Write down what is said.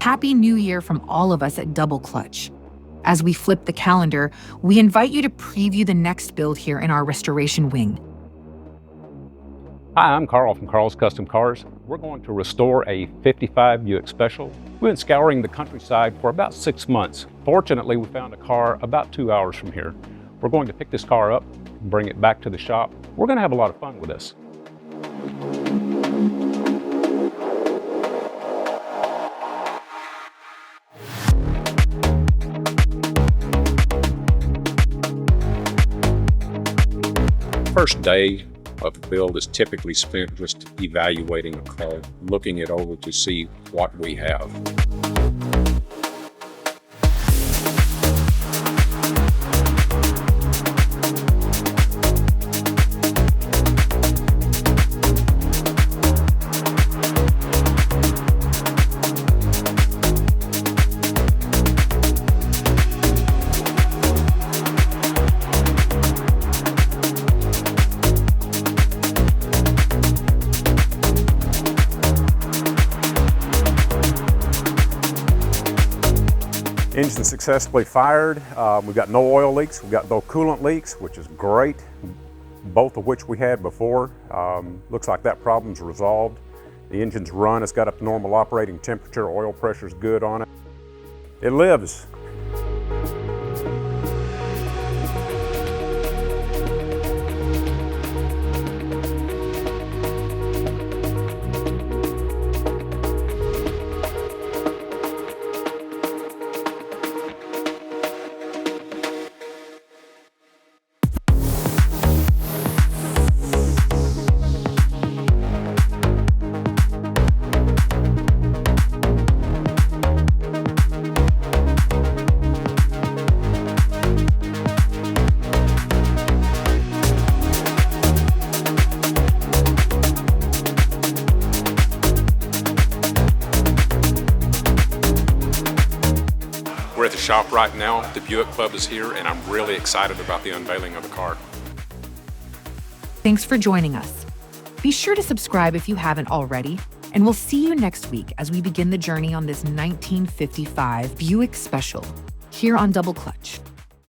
Happy New Year from all of us at Double Clutch. As we flip the calendar, we invite you to preview the next build here in our restoration wing. Hi, I'm Carl from Carl's Custom Cars. We're going to restore a 55 Buick Special. We've been scouring the countryside for about 6 months. Fortunately, we found a car about 2 hours from here. We're going to pick this car up, bring it back to the shop. We're going to have a lot of fun with this. First day of the build is typically spent just evaluating a car, looking it over to see what we have. Engine successfully fired. We've got no oil leaks. We've got no coolant leaks, which is great, both of which we had before. Looks like that problem's resolved. The engine's run. It's got up to normal operating temperature. Oil pressure's good on it. It lives. We're at the shop right now. The Buick Club is here, and I'm really excited about the unveiling of the car. Thanks for joining us. Be sure to subscribe if you haven't already, and we'll see you next week as we begin the journey on this 1955 Buick Special here on Double Clutch.